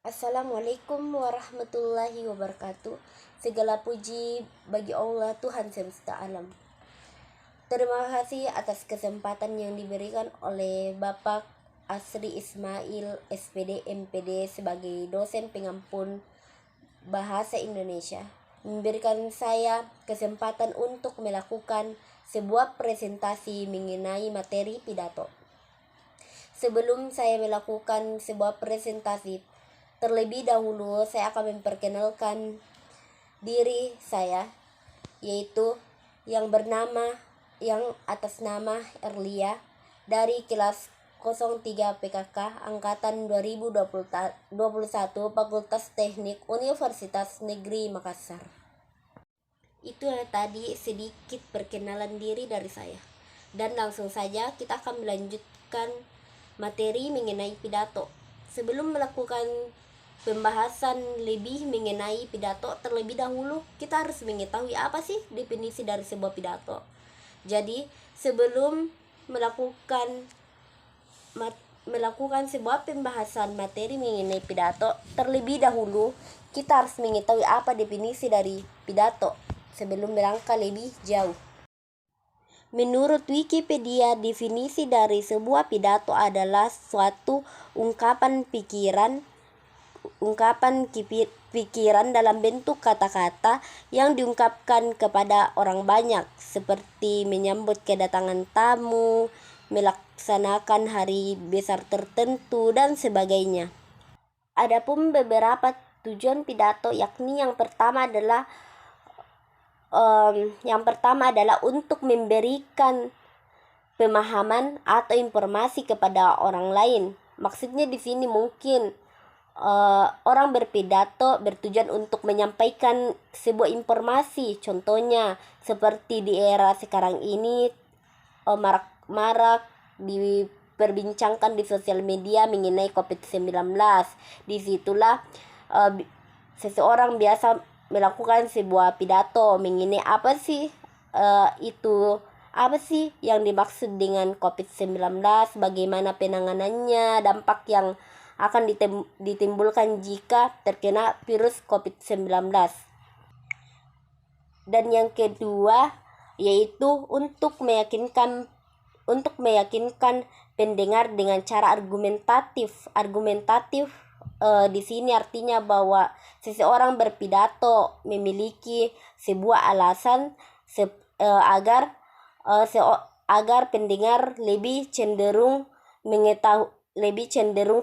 Assalamualaikum warahmatullahi wabarakatuh. Segala puji bagi Allah Tuhan semesta alam. Terima kasih atas kesempatan yang diberikan oleh Bapak Asri Ismail SPD MPD sebagai dosen pengampun Bahasa Indonesia, memberikan saya kesempatan untuk melakukan sebuah presentasi mengenai materi pidato. Sebelum saya melakukan sebuah presentasi, terlebih dahulu saya akan memperkenalkan diri saya, yaitu yang atas nama Erlia dari kelas 03 PKK angkatan 2021 Fakultas Teknik Universitas Negeri Makassar. Itu tadi sedikit perkenalan diri dari saya. Dan langsung saja kita akan melanjutkan materi mengenai pidato. Sebelum melakukan pembahasan lebih mengenai pidato, terlebih dahulu kita harus mengetahui apa sih definisi dari sebuah pidato. Jadi sebelum melakukan sebuah pembahasan materi mengenai pidato, terlebih dahulu kita harus mengetahui apa definisi dari pidato sebelum melangkah lebih jauh. Menurut Wikipedia, definisi dari sebuah pidato adalah suatu ungkapan pikiran dalam bentuk kata-kata yang diungkapkan kepada orang banyak, seperti menyambut kedatangan tamu, melaksanakan hari besar tertentu, dan sebagainya. Adapun beberapa tujuan pidato, yakni yang pertama adalah untuk memberikan pemahaman atau informasi kepada orang lain. Maksudnya di sini mungkin orang berpidato bertujuan untuk menyampaikan sebuah informasi. Contohnya seperti di era sekarang ini marak diperbincangkan di sosial media mengenai COVID-19. Disitulah seseorang biasa melakukan sebuah pidato mengenai apa sih yang dimaksud dengan COVID-19, bagaimana penanganannya, dampak yang akan ditimbulkan jika terkena virus COVID-19. Dan yang kedua yaitu untuk meyakinkan pendengar dengan cara argumentatif. Di sini artinya bahwa seseorang berpidato memiliki sebuah alasan agar pendengar lebih cenderung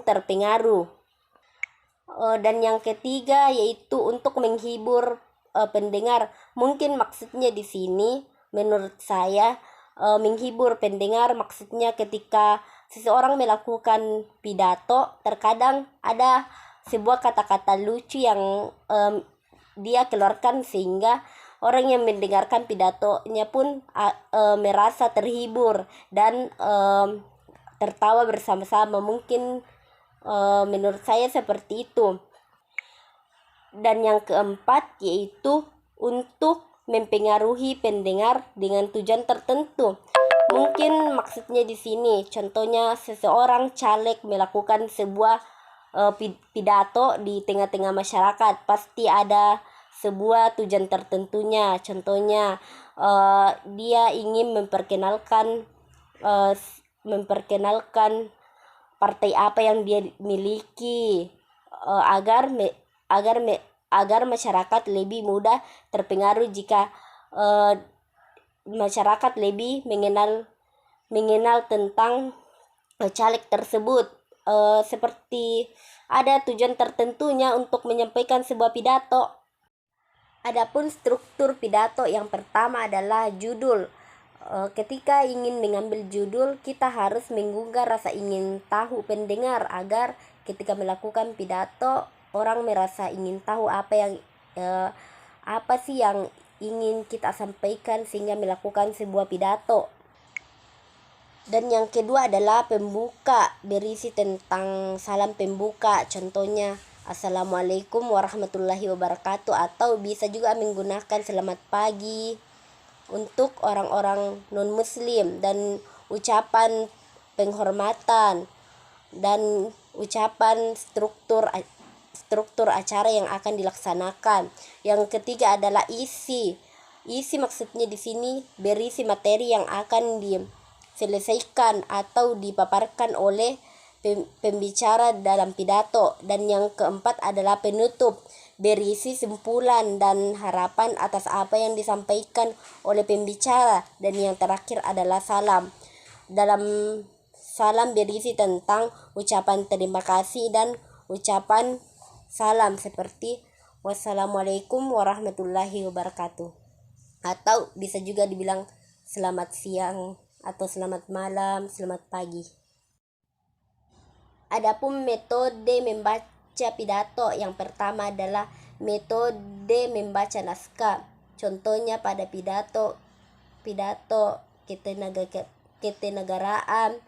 terpengaruh. Dan yang ketiga yaitu untuk menghibur pendengar. Mungkin maksudnya di sini menurut saya menghibur pendengar maksudnya ketika seseorang melakukan pidato, terkadang ada sebuah kata-kata lucu yang dia keluarkan sehingga orang yang mendengarkan pidatonya pun merasa terhibur dan tertawa bersama-sama. Mungkin menurut saya seperti itu. Dan yang keempat yaitu untuk mempengaruhi pendengar dengan tujuan tertentu. Mungkin maksudnya di sini contohnya seseorang caleg melakukan sebuah pidato di tengah-tengah masyarakat, pasti ada sebuah tujuan tertentunya. Contohnya dia ingin memperkenalkan partai apa yang dia miliki agar masyarakat lebih mudah terpengaruh jika masyarakat lebih mengenal tentang caleg tersebut. Seperti ada tujuan tertentunya untuk menyampaikan sebuah pidato. Adapun struktur pidato, yang pertama adalah judul. Ketika ingin mengambil judul, kita harus menggugah rasa ingin tahu pendengar agar ketika melakukan pidato orang merasa ingin tahu apa sih yang ingin kita sampaikan sehingga melakukan sebuah pidato. Dan yang kedua adalah pembuka, berisi tentang salam pembuka. Contohnya Assalamualaikum warahmatullahi wabarakatuh, atau bisa juga menggunakan selamat pagi untuk orang-orang non-muslim, dan ucapan penghormatan dan ucapan struktur struktur acara yang akan dilaksanakan. Yang ketiga adalah isi. Isi maksudnya di sini berisi materi yang akan diselesaikan atau dipaparkan oleh pembicara dalam pidato. Dan yang keempat adalah penutup, berisi simpulan dan harapan atas apa yang disampaikan oleh pembicara. Dan yang terakhir adalah salam. Dalam salam berisi tentang ucapan terima kasih dan ucapan salam seperti wassalamualaikum warahmatullahi wabarakatuh. Atau bisa juga dibilang selamat siang atau selamat malam, selamat pagi. Adapun metode membaca pidato, yang pertama adalah metode membaca naskah. Contohnya pada pidato ketenagaraan,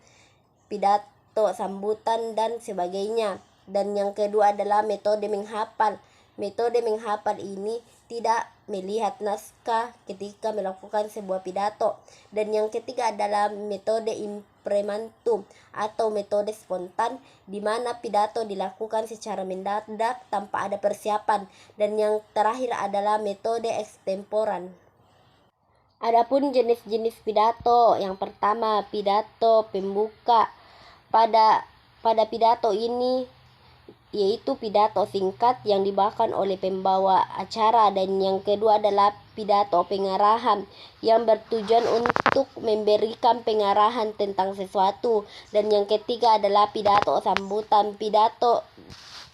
pidato sambutan dan sebagainya. Dan yang kedua adalah metode menghafal. Metode menghafal ini tidak melihat naskah ketika melakukan sebuah pidato. Dan yang ketiga adalah metode impromptu atau metode spontan, di mana pidato dilakukan secara mendadak tanpa ada persiapan. Dan yang terakhir adalah metode ekstemporan. Adapun jenis-jenis pidato, yang pertama pidato pembuka. Pada pidato ini yaitu pidato singkat yang dibawakan oleh pembawa acara. Dan yang kedua adalah pidato pengarahan yang bertujuan untuk memberikan pengarahan tentang sesuatu. Dan yang ketiga adalah pidato sambutan. Pidato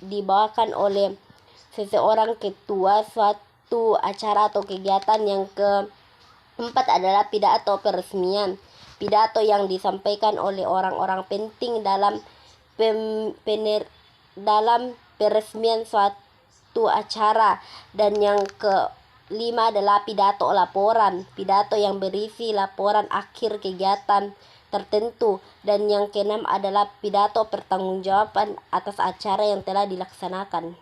dibawakan oleh seseorang ketua suatu acara atau kegiatan. Yang keempat adalah pidato peresmian. Pidato yang disampaikan oleh orang-orang penting dalam peresmian suatu acara. Dan yang kelima adalah pidato laporan. Pidato yang berisi laporan akhir kegiatan tertentu. Dan yang keenam adalah pidato pertanggungjawaban atas acara yang telah dilaksanakan.